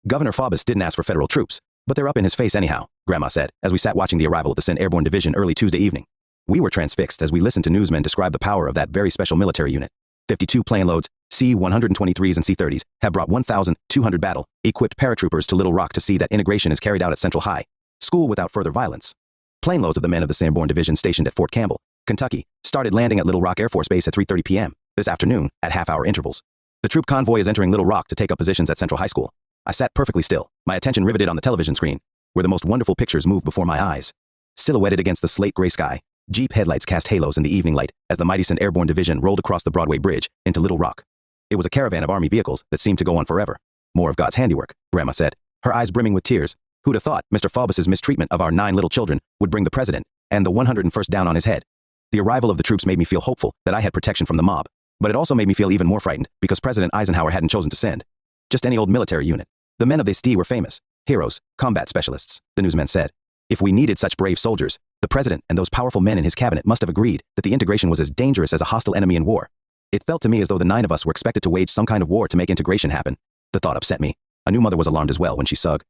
Governor Faubus didn't ask for federal troops, but they're up in his face anyhow, Grandma said, as we sat watching the arrival of the 10th Airborne Division early Tuesday evening. We were transfixed as we listened to newsmen describe the power of that very special military unit. 52 plane loads, C-123s and C-30s, have brought 1,200 battle-equipped paratroopers to Little Rock to see that integration is carried out at Central High School without further violence. Plane loads of the men of the 10th Airborne Division stationed at Fort Campbell, Kentucky, started landing at Little Rock Air Force Base at 3:30 p.m. this afternoon at half-hour intervals. The troop convoy is entering Little Rock to take up positions at Central High School. I sat perfectly still, my attention riveted on the television screen, where the most wonderful pictures moved before my eyes. Silhouetted against the slate-gray sky, Jeep headlights cast halos in the evening light as the mighty 10th Airborne Division rolled across the Broadway Bridge into Little Rock. It was a caravan of Army vehicles that seemed to go on forever. More of God's handiwork, Grandma said, her eyes brimming with tears. Who'd have thought Mr. Faubus's mistreatment of our 9 little children would bring the president and the 101st down on his head? The arrival of the troops made me feel hopeful that I had protection from the mob, but it also made me feel even more frightened because President Eisenhower hadn't chosen to send just any old military unit. The men of the SD were famous, heroes, combat specialists, the newsmen said. If we needed such brave soldiers, the president and those powerful men in his cabinet must have agreed that the integration was as dangerous as a hostile enemy in war. It felt to me as though the 9 of us were expected to wage some kind of war to make integration happen. The thought upset me. A new mother was alarmed as well when she sug.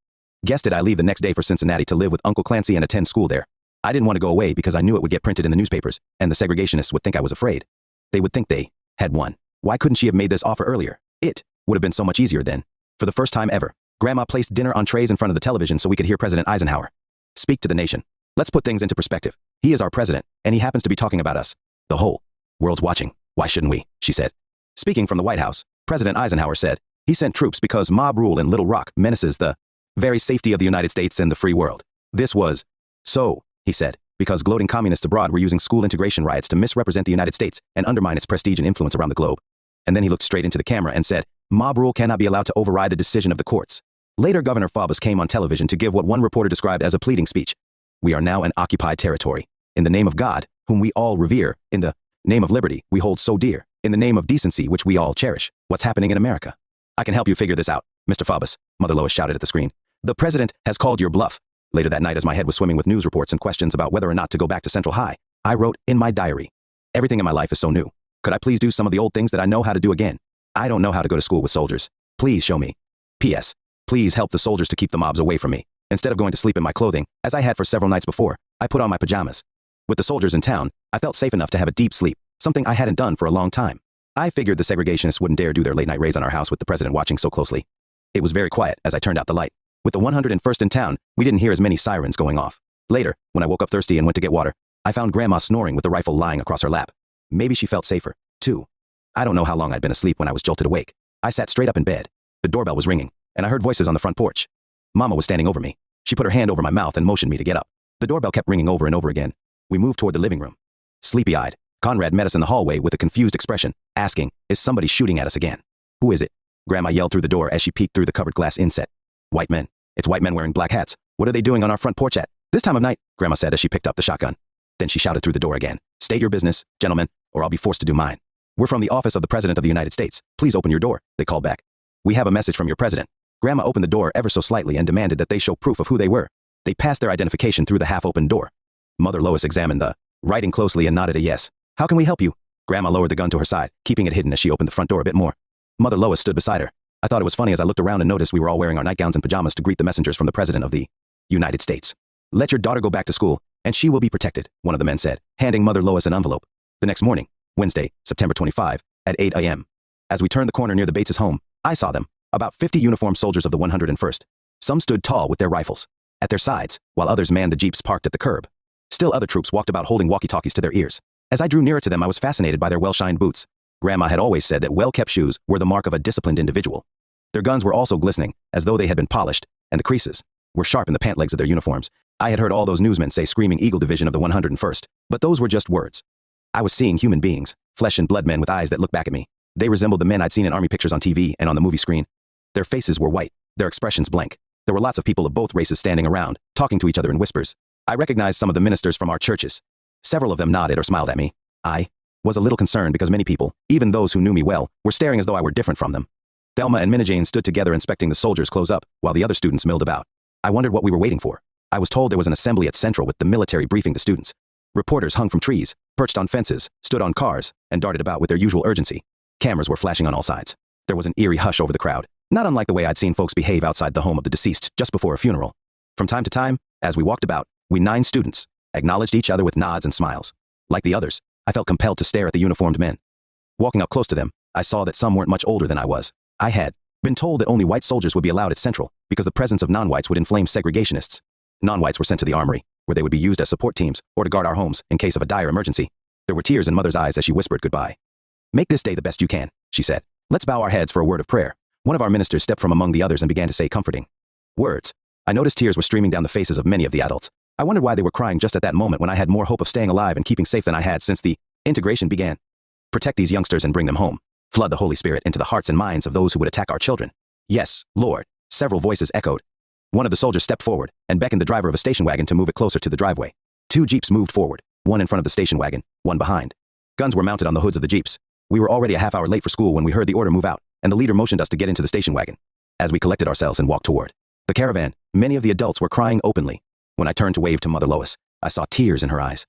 Guessed it, I leave the next day for Cincinnati to live with Uncle Clancy and attend school there. I didn't want to go away because I knew it would get printed in the newspapers, and the segregationists would think I was afraid. They would think they had won. Why couldn't she have made this offer earlier? It would have been so much easier then. For the first time ever, Grandma placed dinner on trays in front of the television so we could hear President Eisenhower speak to the nation. Let's put things into perspective. He is our president, and he happens to be talking about us. The whole world's watching. Why shouldn't we? She said. Speaking from the White House, President Eisenhower said, he sent troops because mob rule in Little Rock menaces the very safety of the United States and the free world. This was so, he said, because gloating communists abroad were using school integration riots to misrepresent the United States and undermine its prestige and influence around the globe. And then he looked straight into the camera and said, mob rule cannot be allowed to override the decision of the courts. Later, Governor Faubus came on television to give what one reporter described as a pleading speech. We are now in occupied territory. In the name of God, whom we all revere, in the name of liberty we hold so dear, in the name of decency which we all cherish, what's happening in America? I can help you figure this out, Mr. Faubus, Mother Lois shouted at the screen. The president has called your bluff. Later that night, as my head was swimming with news reports and questions about whether or not to go back to Central High, I wrote in my diary, everything in my life is so new. Could I please do some of the old things that I know how to do again? I don't know how to go to school with soldiers. Please show me. P.S. Please help the soldiers to keep the mobs away from me. Instead of going to sleep in my clothing, as I had for several nights before, I put on my pajamas. With the soldiers in town, I felt safe enough to have a deep sleep, something I hadn't done for a long time. I figured the segregationists wouldn't dare do their late-night raids on our house with the president watching so closely. It was very quiet as I turned out the light. With the 101st in town, we didn't hear as many sirens going off. Later, when I woke up thirsty and went to get water, I found Grandma snoring with the rifle lying across her lap. Maybe she felt safer, too. I don't know how long I'd been asleep when I was jolted awake. I sat straight up in bed. The doorbell was ringing, and I heard voices on the front porch. Mama was standing over me. She put her hand over my mouth and motioned me to get up. The doorbell kept ringing over and over again. We moved toward the living room. Sleepy-eyed, Conrad met us in the hallway with a confused expression, asking, is somebody shooting at us again? Who is it? Grandma yelled through the door as she peeked through the covered glass inset. White men. It's white men wearing black hats. What are they doing on our front porch at this time of night? Grandma said as she picked up the shotgun. Then she shouted through the door again. State your business, gentlemen, or I'll be forced to do mine. We're from the office of the President of the United States. Please open your door, they called back. We have a message from your president. Grandma opened the door ever so slightly and demanded that they show proof of who they were. They passed their identification through the half-open door. Mother Lois examined the writing closely and nodded a yes. How can we help you? Grandma lowered the gun to her side, keeping it hidden as she opened the front door a bit more. Mother Lois stood beside her. I thought it was funny as I looked around and noticed we were all wearing our nightgowns and pajamas to greet the messengers from the President of the United States. Let your daughter go back to school, and she will be protected, one of the men said, handing Mother Lois an envelope. The next morning, Wednesday, September 25, at 8 a.m. As we turned the corner near the Bates' home, I saw them, about 50 uniformed soldiers of the 101st. Some stood tall with their rifles at their sides, while others manned the jeeps parked at the curb. Still other troops walked about holding walkie-talkies to their ears. As I drew nearer to them, I was fascinated by their well-shined boots. Grandma had always said that well-kept shoes were the mark of a disciplined individual. Their guns were also glistening, as though they had been polished, and the creases were sharp in the pant legs of their uniforms. I had heard all those newsmen say Screaming Eagle Division of the 101st, but those were just words. I was seeing human beings, flesh and blood men with eyes that looked back at me. They resembled the men I'd seen in army pictures on TV and on the movie screen. Their faces were white, their expressions blank. There were lots of people of both races standing around, talking to each other in whispers. I recognized some of the ministers from our churches. Several of them nodded or smiled at me. I was a little concerned because many people, even those who knew me well, were staring as though I were different from them. Thelma and Minna Jane stood together inspecting the soldiers close up, while the other students milled about. I wondered what we were waiting for. I was told there was an assembly at Central with the military briefing the students. Reporters hung from trees, perched on fences, stood on cars, and darted about with their usual urgency. Cameras were flashing on all sides. There was an eerie hush over the crowd. Not unlike the way I'd seen folks behave outside the home of the deceased just before a funeral. From time to time, as we walked about, we 9 students acknowledged each other with nods and smiles. Like the others, I felt compelled to stare at the uniformed men. Walking up close to them, I saw that some weren't much older than I was. I had been told that only white soldiers would be allowed at Central because the presence of non-whites would inflame segregationists. Non-whites were sent to the armory, where they would be used as support teams or to guard our homes in case of a dire emergency. There were tears in Mother's eyes as she whispered goodbye. "Make this day the best you can," she said. "Let's bow our heads for a word of prayer." One of our ministers stepped from among the others and began to say comforting words. I noticed tears were streaming down the faces of many of the adults. I wondered why they were crying just at that moment when I had more hope of staying alive and keeping safe than I had since the integration began. Protect these youngsters and bring them home. Flood the Holy Spirit into the hearts and minds of those who would attack our children. Yes, Lord, several voices echoed. One of the soldiers stepped forward and beckoned the driver of a station wagon to move it closer to the driveway. 2 jeeps moved forward, one in front of the station wagon, one behind. Guns were mounted on the hoods of the jeeps. We were already a half hour late for school when we heard the order move out, and the leader motioned us to get into the station wagon. As we collected ourselves and walked toward the caravan, many of the adults were crying openly. When I turned to wave to Mother Lois, I saw tears in her eyes.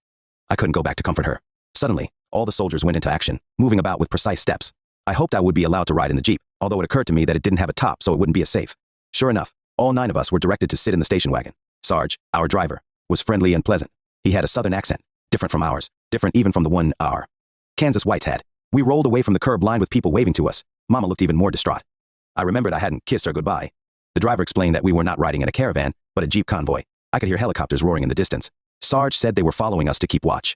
I couldn't go back to comfort her. Suddenly, all the soldiers went into action, moving about with precise steps. I hoped I would be allowed to ride in the jeep, although it occurred to me that it didn't have a top so it wouldn't be as safe. Sure enough, all 9 of us were directed to sit in the station wagon. Sarge, our driver, was friendly and pleasant. He had a southern accent, different from ours, different even from the one our Kansas whites had. We rolled away from the curb lined with people waving to us. Mama looked even more distraught. I remembered I hadn't kissed her goodbye. The driver explained that we were not riding in a caravan, but a jeep convoy. I could hear helicopters roaring in the distance. Sarge said they were following us to keep watch.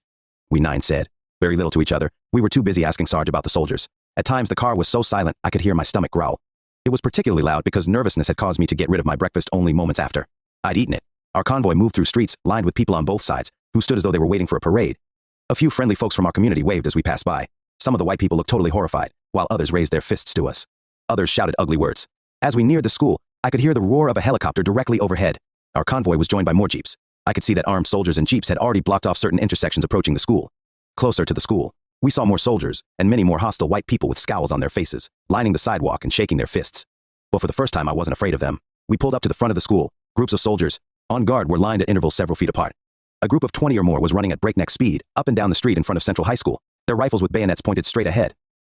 We 9 said very little to each other. We were too busy asking Sarge about the soldiers. At times the car was so silent I could hear my stomach growl. It was particularly loud because nervousness had caused me to get rid of my breakfast only moments after I'd eaten it. Our convoy moved through streets lined with people on both sides, who stood as though they were waiting for a parade. A few friendly folks from our community waved as we passed by. Some of the white people looked totally horrified, while others raised their fists to us. Others shouted ugly words. As we neared the school, I could hear the roar of a helicopter directly overhead. Our convoy was joined by more jeeps. I could see that armed soldiers and jeeps had already blocked off certain intersections approaching the school. Closer to the school, we saw more soldiers and many more hostile white people with scowls on their faces, lining the sidewalk and shaking their fists. But for the first time, I wasn't afraid of them. We pulled up to the front of the school. Groups of soldiers, on guard, were lined at intervals several feet apart. A group of 20 or more was running at breakneck speed up and down the street in front of Central High School, their rifles with bayonets pointed straight ahead.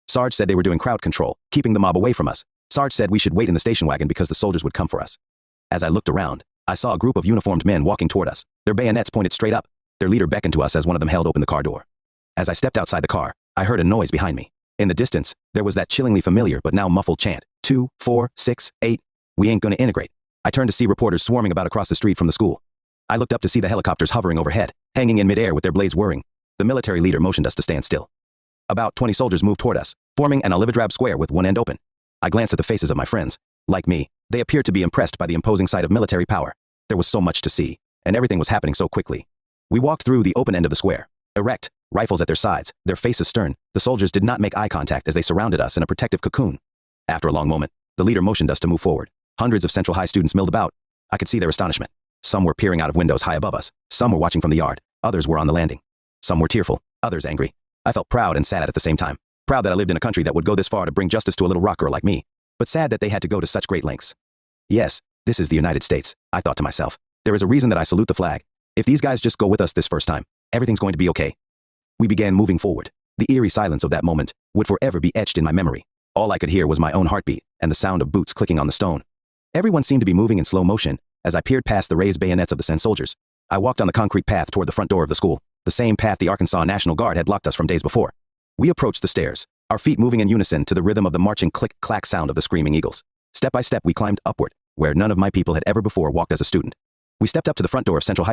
Sarge said they were doing crowd control, keeping the mob away from us. Sarge said we should wait in the station wagon because the soldiers would come for us. As I looked around, I saw a group of uniformed men walking toward us, their bayonets pointed straight up. Their leader beckoned to us as one of them held open the car door. As I stepped outside the car, I heard a noise behind me. In the distance, there was that chillingly familiar but now muffled chant, 2, 4, 6, 8, we ain't gonna integrate. I turned to see reporters swarming about across the street from the school. I looked up to see the helicopters hovering overhead, hanging in midair with their blades whirring. The military leader motioned us to stand still. About 20 soldiers moved toward us, forming an olive-drab square with one end open. I glanced at the faces of my friends. Like me, they appeared to be impressed by the imposing sight of military power. There was so much to see, and everything was happening so quickly. We walked through the open end of the square. Erect, rifles at their sides, their faces stern, the soldiers did not make eye contact as they surrounded us in a protective cocoon. After a long moment, the leader motioned us to move forward. Hundreds of Central High students milled about. I could see their astonishment. Some were peering out of windows high above us. Some were watching from the yard. Others were on the landing. Some were tearful, others angry. I felt proud and sad at the same time. Proud that I lived in a country that would go this far to bring justice to a little rock girl like me, but sad that they had to go to such great lengths. Yes, this is the United States, I thought to myself. There is a reason that I salute the flag. If these guys just go with us this first time, everything's going to be okay. We began moving forward. The eerie silence of that moment would forever be etched in my memory. All I could hear was my own heartbeat and the sound of boots clicking on the stone. Everyone seemed to be moving in slow motion as I peered past the raised bayonets of the Sen soldiers. I walked on the concrete path toward the front door of the school, the same path the Arkansas National Guard had blocked us from days before. We approached the stairs, our feet moving in unison to the rhythm of the marching click-clack sound of the screaming eagles. Step by step we climbed upward, where none of my people had ever before walked as a student. We stepped up to the front door of Central High